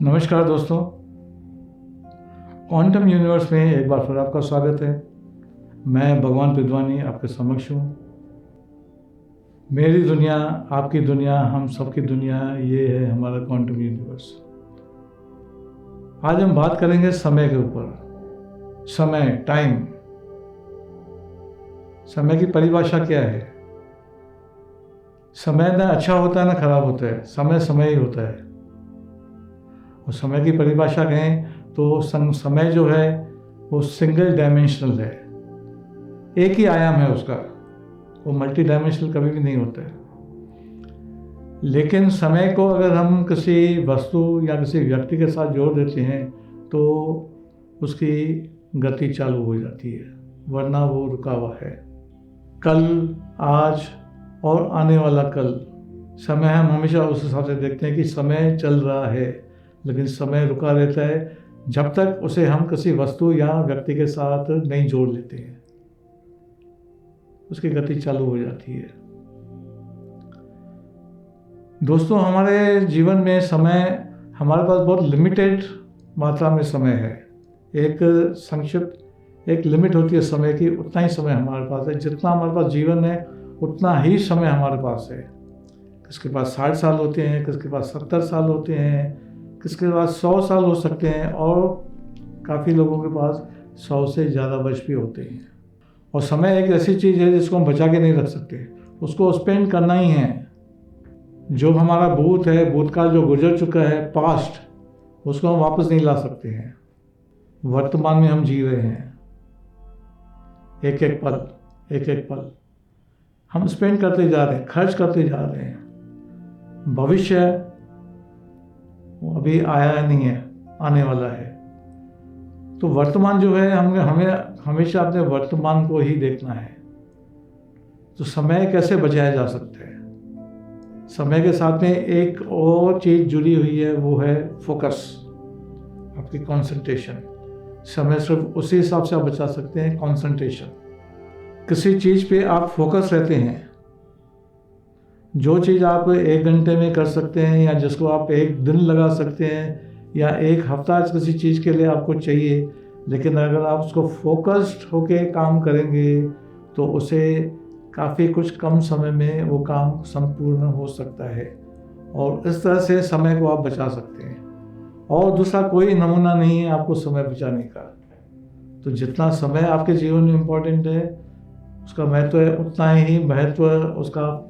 नमस्कार दोस्तों, quantum universe में एक बार फिर आपका स्वागत है। मैं भगवान पिदवानी आपके समक्ष हूँ। मेरी दुनिया, आपकी दुनिया, हम सबकी दुनिया, ये है हमारा क्वांटम यूनिवर्स। आज हम बात करेंगे समय के ऊपर। समय, टाइम। समय की परिभाषा क्या है? समय ना अच्छा होता है ना खराब होता है, समय समय ही होता है। और समय की परिभाषा कहें तो समय जो है वो सिंगल डायमेंशनल है, एक ही आयाम है उसका, वो मल्टी डायमेंशनल कभी भी नहीं होता है। लेकिन समय को अगर हम किसी वस्तु या किसी व्यक्ति के साथ जोड़ देते हैं तो उसकी गति चालू हो जाती है, वरना वो रुका हुआ है। कल, आज और आने वाला कल, समय हम हमेशा उस हिसाब से देखते हैं कि समय चल रहा है, लेकिन समय रुका रहता है जब तक उसे हम किसी वस्तु या व्यक्ति के साथ नहीं जोड़ लेते हैं। उसकी गति चालू हो जाती है। दोस्तों, हमारे जीवन में समय, हमारे पास बहुत लिमिटेड मात्रा में समय है। एक संक्षिप्त एक लिमिट होती है समय की, उतना ही समय हमारे पास है। जितना हमारे पास जीवन है उतना ही समय हमारे पास है। किसके पास 60 साल होते हैं, किसके पास 70 साल होते हैं, किसके पास 100 साल हो सकते हैं, और काफ़ी लोगों के पास 100 से ज़्यादा वर्ष भी होते हैं। और समय एक ऐसी चीज़ है जिसको हम बचा के नहीं रख सकते, उसको स्पेंड करना ही है। जो हमारा भूत है, भूतकाल जो गुजर चुका है, पास्ट, उसको हम वापस नहीं ला सकते हैं। वर्तमान में हम जी रहे हैं, एक एक पल हम स्पेंड करते जा रहे हैं, खर्च करते जा रहे हैं। भविष्य वो अभी आया नहीं है, आने वाला है। तो वर्तमान जो है, हमें हमेशा अपने वर्तमान को ही देखना है। तो समय कैसे बचाया जा सकता है? समय के साथ में एक और चीज़ जुड़ी हुई है, वो है फोकस, आपकी कंसंट्रेशन। समय सिर्फ उसी हिसाब से आप बचा सकते हैं, कंसंट्रेशन। किसी चीज़ पे आप फोकस रहते हैं, जो चीज़ आप 1 घंटे में कर सकते हैं या जिसको आप 1 दिन लगा सकते हैं या 1 हफ्ता किसी चीज़ के लिए आपको चाहिए, लेकिन अगर आप उसको फोकस्ड होके काम करेंगे तो उसे काफ़ी कुछ कम समय में वो काम संपूर्ण हो सकता है। और इस तरह से समय को आप बचा सकते हैं। और दूसरा कोई नमूना नहीं है आपको समय बचाने का। तो जितना समय आपके जीवन में इम्पोर्टेंट है, उसका महत्व है, उतना ही महत्व उसका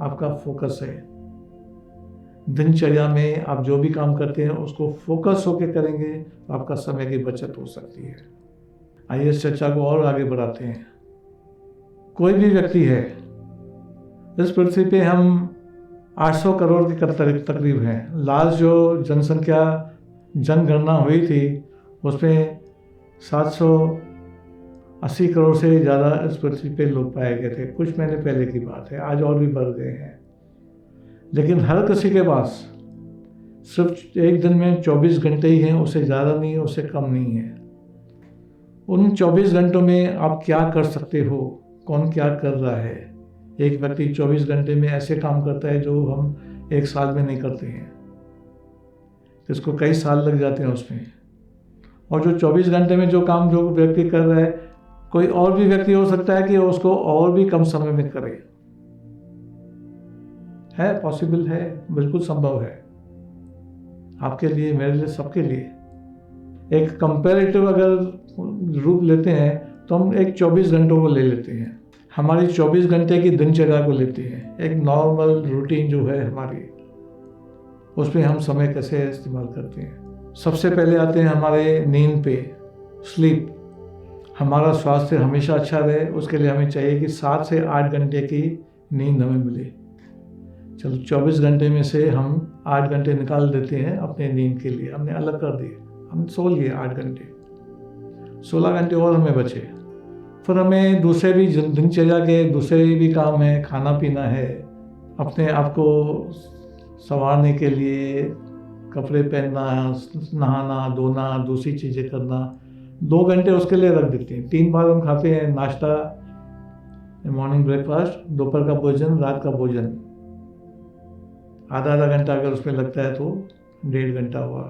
आपका फोकस है। दिनचर्या में आप जो भी काम करते हैं उसको फोकस होकर करेंगे तो आपका समय की बचत हो सकती है। आइए इस चर्चा को और आगे बढ़ाते हैं। कोई भी व्यक्ति है, इस पृथ्वी पे हम 800 करोड़ के तकरीब हैं। लास्ट जो जनगणना हुई थी उसमें 780 करोड़ से ज़्यादा इस पृथ्वी पे लोग पाए गए थे। कुछ महीने पहले की बात है, आज और भी बढ़ गए हैं। लेकिन हर किसी के पास सिर्फ एक दिन में 24 घंटे ही हैं, उससे ज़्यादा नहीं है, उससे कम नहीं है। उन 24 घंटों में आप क्या कर सकते हो, कौन क्या कर रहा है? एक व्यक्ति 24 घंटे में ऐसे काम करता है जो हम 1 साल में नहीं करते हैं, जिसको कई साल लग जाते हैं उसमें। और जो 24 घंटे में जो काम जो व्यक्ति कर रहा है, कोई और भी व्यक्ति हो सकता है कि उसको और भी कम समय में करे। है, पॉसिबल है, बिल्कुल संभव है, आपके लिए, मेरे लिए, सबके लिए। एक कंपैरेटिव अगर रूप लेते हैं तो हम एक 24 घंटों को ले लेते हैं, हमारी 24 घंटे की दिनचर्या को लेते हैं, एक नॉर्मल रूटीन जो है हमारी, उसमें हम समय कैसे इस्तेमाल करते हैं। सबसे पहले आते हैं हमारे नींद पे, स्लीप। हमारा स्वास्थ्य हमेशा अच्छा रहे उसके लिए हमें चाहिए कि 7 से 8 घंटे की नींद हमें मिले। चलो 24 घंटे में से हम 8 घंटे निकाल देते हैं अपने नींद के लिए, हमने अलग कर दिए, हम सो लिए 8 घंटे, 16 घंटे और हमें बचे। फिर हमें दूसरे भी दिनचर्या के दूसरे भी काम हैं, खाना पीना है, अपने आप को संवारने के लिए कपड़े पहनना, नहाना धोना, दूसरी चीज़ें करना, 2 घंटे उसके लिए रख देते हैं। 3 बार हम खाते हैं, नाश्ता, मॉर्निंग ब्रेकफास्ट, दोपहर का भोजन, रात का भोजन। आधा घंटा अगर उसमें लगता है तो 1.5 घंटा हुआ।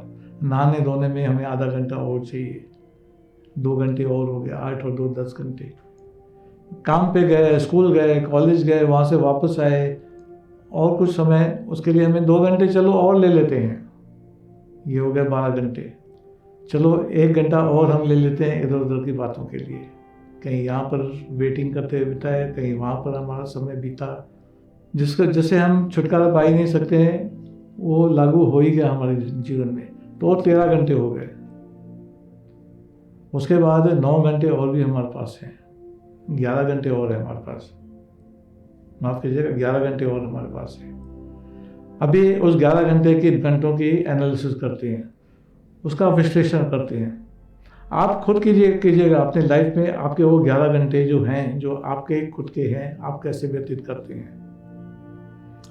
नहाने धोने में हमें आधा घंटा और चाहिए, 2 घंटे और हो गया, 8 और 2 10 घंटे। काम पे गए, स्कूल गए, कॉलेज गए, वहाँ से वापस आए और कुछ समय, उसके लिए हमें 2 घंटे चलो और ले लेते हैं, ये हो गए 12 घंटे। चलो 1 घंटा और हम ले लेते हैं इधर उधर की बातों के लिए, कहीं यहाँ पर वेटिंग करते बिताए, कहीं वहाँ पर हमारा समय बीता, जिससे हम छुटकारा पा ही नहीं सकते हैं, वो लागू हो ही गया हमारे जीवन में। तो 13 घंटे हो गए। उसके बाद 9 घंटे और भी हमारे पास हैं, 11 घंटे और है हमारे पास, माफ़ कीजिएगा, 11 घंटे और हमारे पास है। अभी उस 11 घंटों की एनालिसिस करते हैं, उसका विश्लेषण करते हैं। आप खुद कीजिएगा अपनी लाइफ में, आपके वो 11 घंटे जो हैं, जो आपके खुद के हैं, आप कैसे व्यतीत करते हैं।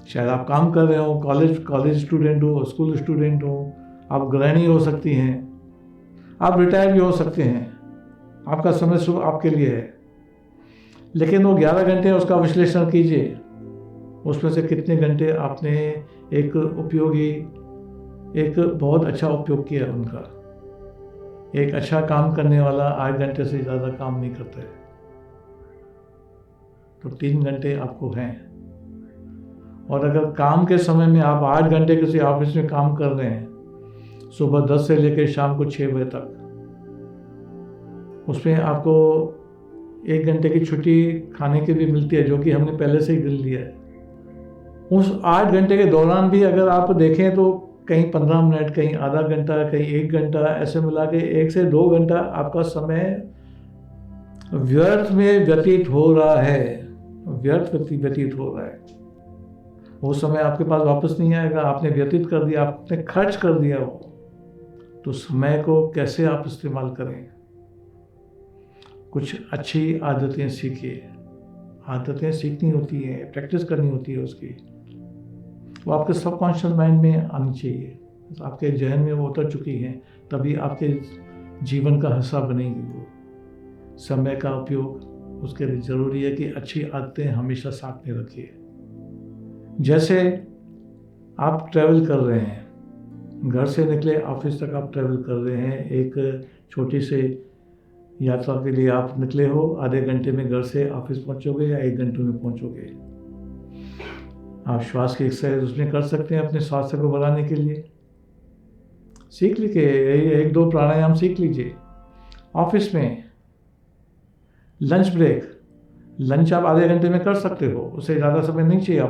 शायद आप काम कर रहे हो, कॉलेज स्टूडेंट हो, स्कूल स्टूडेंट हो, आप गृहिणी हो सकती हैं, आप रिटायर भी हो सकते हैं, आपका समय शुभ आपके लिए है। लेकिन वो 11 घंटे उसका विश्लेषण कीजिए, उसमें से कितने घंटे आपने एक बहुत अच्छा उपयोग किया उनका। एक अच्छा काम करने वाला 8 घंटे से ज़्यादा काम नहीं करता है, तो 3 घंटे आपको हैं। और अगर काम के समय में आप 8 घंटे किसी ऑफिस में काम कर रहे हैं, सुबह 10 से लेकर शाम को 6 बजे तक, उसमें आपको 1 घंटे की छुट्टी खाने की भी मिलती है, जो कि हमने पहले से ही गिन लिया है। उस 8 घंटे के दौरान भी अगर आप देखें तो कहीं 15 मिनट, कहीं आधा घंटा, कहीं 1 घंटा, ऐसे मिला के 1 से 2 घंटा आपका समय व्यर्थ में व्यतीत हो रहा है, व्यतीत हो रहा है। वो समय आपके पास वापस नहीं आएगा, आपने व्यतीत कर दिया, आपने खर्च कर दिया वो। तो समय को कैसे आप इस्तेमाल करें, कुछ अच्छी आदतें सीखिए। आदतें सीखनी होती हैं, प्रैक्टिस करनी होती है उसकी, वो आपके सबकॉन्शियस माइंड में आनी चाहिए, आपके जहन में वो उतर चुकी हैं, तभी आपके जीवन का हिस्सा बनेगी वो। समय का उपयोग उसके लिए ज़रूरी है कि अच्छी आदतें हमेशा साथ में रखिए। जैसे आप ट्रैवल कर रहे हैं, घर से निकले ऑफिस तक आप ट्रैवल कर रहे हैं, एक छोटी से यात्रा के लिए आप निकले हो, आधे घंटे में घर से ऑफिस पहुंचोगे या 1 घंटे में पहुंचोगे। आप श्वास की एक्सरसाइज उसमें कर सकते हैं अपने स्वास्थ्य को बढ़ाने के लिए, सीख लीजिए, 1-2 प्राणायाम सीख लीजिए। ऑफिस में लंच ब्रेक, लंच आप आधे घंटे में कर सकते हो, उससे ज़्यादा समय नहीं चाहिए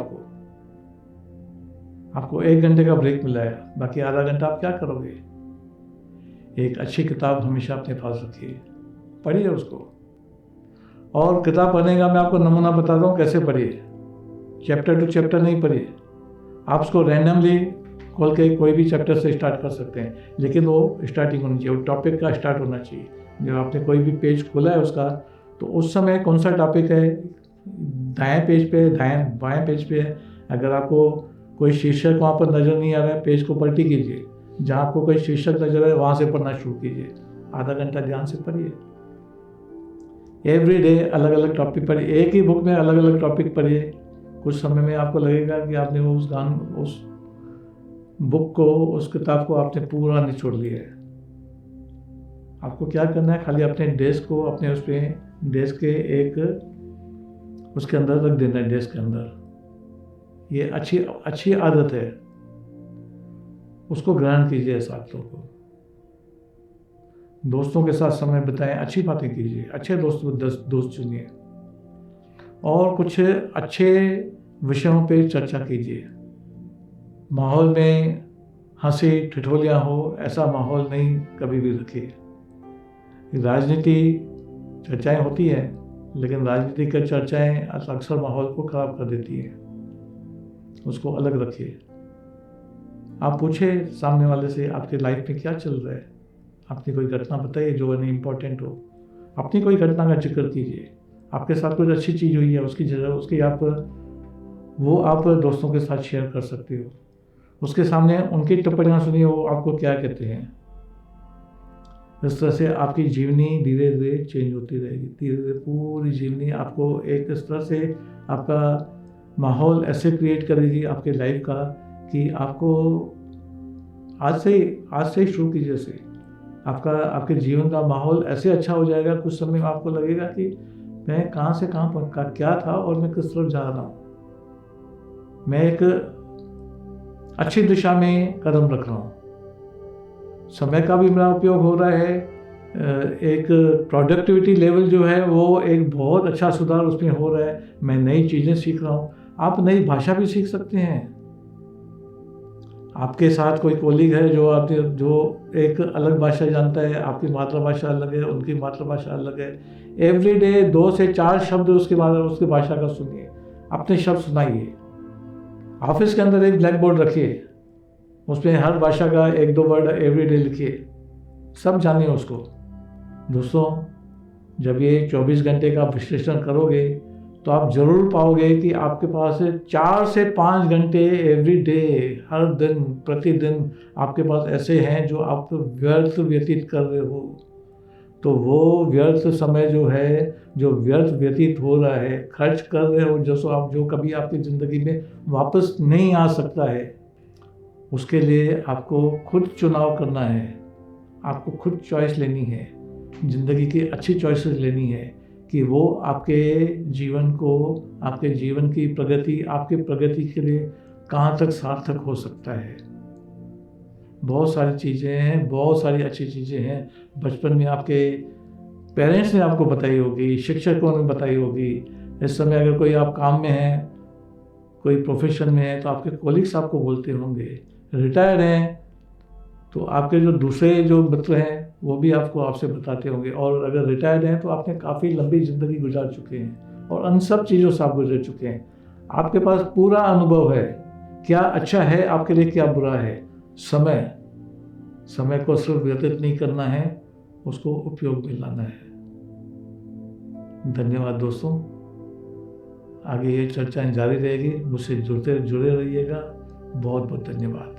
आपको 1 घंटे का ब्रेक मिला है, बाकी आधा घंटा आप क्या करोगे। एक अच्छी किताब हमेशा अपने पास रखिए, पढ़िए उसको। और किताब पढ़ने का मैं आपको नमूना बताता हूँ कैसे पढ़िए। चैप्टर टू चैप्टर नहीं पढ़िए, आप उसको रैंडमली खोल के कोई भी चैप्टर से स्टार्ट कर सकते हैं, लेकिन वो स्टार्टिंग होनी चाहिए, वो टॉपिक का स्टार्ट होना चाहिए। जब आपने कोई भी पेज खोला है उसका, तो उस समय कौन सा टॉपिक है, दाएं पेज पे, बाएं पेज पे है। अगर आपको कोई शीर्षक वहाँ पर नज़र नहीं आ रहा है, पेज को पलटी कीजिए, जहाँ आपको कोई शीर्षक नजर आए वहाँ से पढ़ना शुरू कीजिए। आधा घंटा ध्यान से पढ़िए, एवरी डे अलग अलग टॉपिक पढ़िए, एक ही बुक में अलग अलग टॉपिक पढ़िए। कुछ समय में आपको लगेगा कि आपने उस बुक को, उस किताब को आपने पूरा निचोड़ लिया है। आपको क्या करना है, खाली अपने डेस्क को अपने उस पे डेस्क के एक उसके अंदर रख देना है, डेस्क के अंदर। ये अच्छी आदत है, उसको ग्रहण कीजिए। इस आदतों को दोस्तों के साथ समय बिताएं, अच्छी बातें कीजिए, अच्छे दोस्त चुनिए और कुछ अच्छे विषयों पे चर्चा कीजिए। माहौल में हंसी ठिठोलियाँ हो, ऐसा माहौल नहीं कभी भी रखिए। राजनीति चर्चाएं होती हैं, लेकिन राजनीति की चर्चाएं अक्सर माहौल को खराब कर देती हैं, उसको अलग रखिए। आप पूछे सामने वाले से आपके लाइफ में क्या चल रहा है, अपनी कोई घटना बताइए जो नहीं इम्पोर्टेंट हो, अपनी कोई घटना का जिक्र कीजिए। आपके साथ कुछ अच्छी चीज़ हुई है, उसकी आप दोस्तों के साथ शेयर कर सकते हो। उसके सामने उनकी टिप्पणियाँ सुनिए, वो आपको क्या कहते हैं। इस तरह से आपकी जीवनी धीरे धीरे चेंज होती रहेगी, धीरे धीरे पूरी जीवनी आपको एक इस तरह से आपका माहौल ऐसे क्रिएट करेगी आपके लाइफ का कि आपको आज से ही शुरू कीजिए इसे। आपके जीवन का माहौल ऐसे अच्छा हो जाएगा, कुछ समय में आपको लगेगा कि मैं कहाँ से कहाँ पहुँचा, क्या था और मैं किस तरफ जा रहा हूँ। मैं एक अच्छी दिशा में कदम रख रहा हूँ। समय का भी मेरा उपयोग हो रहा है। एक प्रोडक्टिविटी लेवल जो है वो एक बहुत अच्छा सुधार उसमें हो रहा है। मैं नई चीज़ें सीख रहा हूँ। आप नई भाषा भी सीख सकते हैं। आपके साथ कोई कोलीग है जो एक अलग भाषा जानता है, आपकी मातृभाषा अलग है, उनकी मातृभाषा अलग है। एवरीडे 2 से 4 शब्द उसकी भाषा का सुनिए, अपने शब्द सुनाइए। ऑफिस के अंदर एक ब्लैक बोर्ड रखिए, उसमें हर भाषा का 1-2 वर्ड एवरीडे लिखिए, सब जानिए उसको। दोस्तों, जब ये 24 घंटे का विश्लेषण करोगे तो आप जरूर पाओगे कि आपके पास 4 से 5 घंटे एवरी डे, हर दिन प्रतिदिन आपके पास ऐसे हैं जो आप व्यर्थ व्यतीत कर रहे हो। तो वो व्यर्थ समय जो है, जो व्यर्थ व्यतीत हो रहा है, खर्च कर रहे हो, जो कभी आपकी ज़िंदगी में वापस नहीं आ सकता है, उसके लिए आपको खुद चुनाव करना है। आपको खुद चॉइस लेनी है, ज़िंदगी की अच्छी चॉइसेस लेनी है कि वो आपके जीवन को, आपके जीवन की प्रगति, आपकी प्रगति के लिए कहाँ तक सार्थक हो सकता है। बहुत सारी चीज़ें हैं, बहुत सारी अच्छी चीज़ें हैं। बचपन में आपके पेरेंट्स ने आपको बताई होगी, शिक्षकों ने बताई होगी। इस समय अगर कोई आप काम में हैं, कोई प्रोफेशन में है, तो आपके कोलिग्स आपको बोलते होंगे। रिटायर्ड हैं तो आपके जो दूसरे जो मित्र हैं वो भी आपसे बताते होंगे। और अगर रिटायर्ड हैं तो आपने काफ़ी लंबी ज़िंदगी गुजार चुके हैं और उन सब चीज़ों से आप गुजर चुके हैं। आपके पास पूरा अनुभव है, क्या अच्छा है आपके लिए, क्या बुरा है। समय को सिर्फ व्यतीत नहीं करना है, उसको उपयोग में लाना है। धन्यवाद दोस्तों, आगे ये चर्चाएं जारी रहेगी। मुझसे जुड़े रहिएगा। बहुत बहुत धन्यवाद।